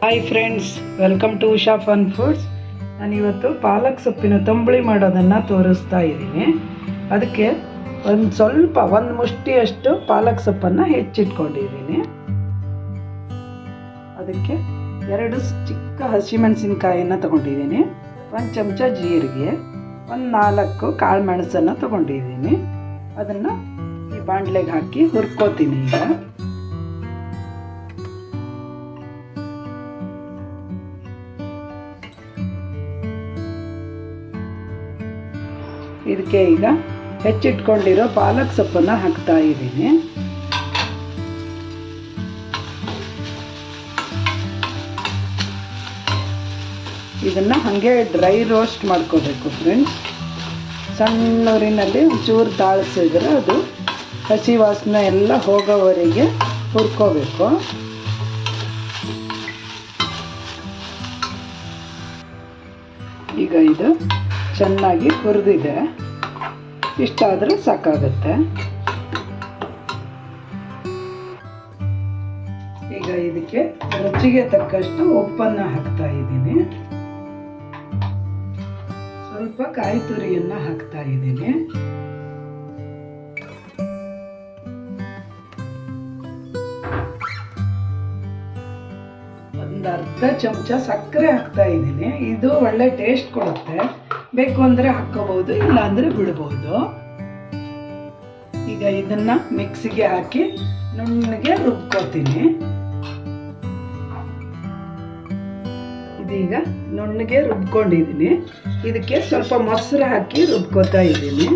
Hi friends, welcome to Usha Fun Foods. ನಾನಿವತ್ತು ಪಾಲಕ್ ಸೊಪ್ಪಿನ ತಂಬುಳಿ ಮಾಡೋದನ್ನು ತೋರಿಸ್ತಾ ಇದ್ದೀನಿ. ಅದಕ್ಕೆ ಒಂದು ಮುಷ್ಟಿಯಷ್ಟು ಪಾಲಕ್ ಸೊಪ್ಪನ್ನು ಹೆಚ್ಚಿಟ್ಕೊಂಡಿದ್ದೀನಿ. ಅದಕ್ಕೆ 2 ಚಿಕ್ಕ ಹಸಿಮೆಣಸಿನ್ಕಾಯಿಯನ್ನು ತಗೊಂಡಿದ್ದೀನಿ, 1 ಚಮಚ ಜೀರಿಗೆ, 4 ಕಾಳು ಮೆಣಸನ್ನು ತಗೊಂಡಿದ್ದೀನಿ. ಅದನ್ನು ಈ ಬಾಣಲೆಗೆ ಹಾಕಿ ಹುರ್ಕೋತೀನಿ. ಇದಕ್ಕೆ ಈಗ ಹೆಚ್ಚಿಟ್ಕೊಂಡಿರೋ ಪಾಲಕ್ ಸೊಪ್ಪನ್ನು ಹಾಕ್ತಾ ಇದ್ದೀನಿ. ಇದನ್ನು ಹಾಗೆ ಡ್ರೈ ರೋಸ್ಟ್ ಮಾಡ್ಕೋಬೇಕು ಫ್ರೆಂಡ್ಸ್. ಸಣ್ಣ ಉರಿನಲ್ಲಿ ಒಂಚೂರು ತಾಳಿಸಿದ್ರೆ ಅದು ಹಸಿ ವಾಸನೆ ಎಲ್ಲ ಹೋಗೋವರೆಗೆ ಹುರ್ಕೋಬೇಕು. ಈಗ ಇದು ಚೆನ್ನಾಗಿ ಹುರಿದಿದೆ, ಇಷ್ಟಾದರೆ ಸಾಕಾಗುತ್ತೆ. ಈಗ ಇದಕ್ಕೆ ರುಚಿಗೆ ತಕ್ಕಷ್ಟು ಉಪ್ಪನ್ನು ಹಾಕ್ತಾ ಇದ್ದೀನಿ. ಸ್ವಲ್ಪ ಕಾಯಿ ತುರಿಯನ್ನು ಹಾಕ್ತಾ ಇದ್ದೀನಿ. ಒಂದು ಅರ್ಧ ಚಮಚ ಸಕ್ಕರೆ ಹಾಕ್ತಾ ಇದ್ದೀನಿ. ಇದು ಒಳ್ಳೆ ಟೇಸ್ಟ್ ಕೊಡುತ್ತೆ. ಬೇಕು ಅಂದರೆ ಹಾಕ್ಕೋಬಹುದು, ಇಲ್ಲ ಅಂದರೆ ಬಿಡ್ಬೋದು. ಈಗ ಇದನ್ನ ಮಿಕ್ಸಿಗೆ ಹಾಕಿ ನುಣ್ಣಗೆ ರುಬ್ಕೋತೀನಿ. ಇದೀಗ ನುಣ್ಣಗೆ ರುಬ್ಕೊಂಡಿದ್ದೀನಿ. ಇದಕ್ಕೆ ಸ್ವಲ್ಪ ಮೊಸರು ಹಾಕಿ ರುಬ್ಕೋತಾ ಇದ್ದೀನಿ.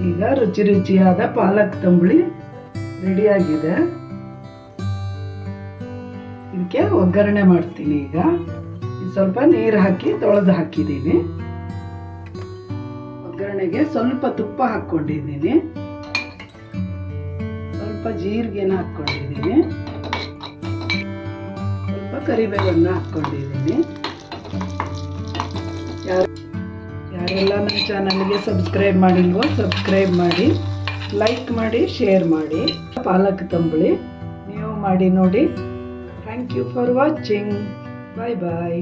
ಈಗ ರುಚಿ ರುಚಿಯಾದ ಪಾಲಕ್ ತಂಬುಳಿ ರೆಡಿಯಾಗಿದೆ. ಇದಕ್ಕೆ ಒಗ್ಗರಣೆ ಮಾಡ್ತೀನಿ. ಈಗ ಸ್ವಲ್ಪ ನೀರು ಹಾಕಿ ತೊಳೆದು ಹಾಕಿದ್ದೀನಿ. ಒಗ್ಗರಣೆಗೆ ಸ್ವಲ್ಪ ತುಪ್ಪ ಹಾಕ್ಕೊಂಡಿದ್ದೀನಿ, ಸ್ವಲ್ಪ ಜೀರಿಗೆನ ಹಾಕ್ಕೊಂಡಿದ್ದೀನಿ, ಸ್ವಲ್ಪ ಕರಿಬೇವನ್ನು ಹಾಕ್ಕೊಂಡಿದ್ದೀನಿ. ಯಾರೆಲ್ಲ ನನ್ನ ಚಾನಲ್ಗೆ ಸಬ್ಸ್ಕ್ರೈಬ್ ಮಾಡಿಲ್ವೋ ಸಬ್ಸ್ಕ್ರೈಬ್ ಮಾಡಿ, ಲೈಕ್ ಮಾಡಿ, ಶೇರ್ ಮಾಡಿ. ಪಾಲಕ್ ತಂಬುಳಿ ನೀವು ಮಾಡಿ ನೋಡಿ. Thank you for watching. Bye bye.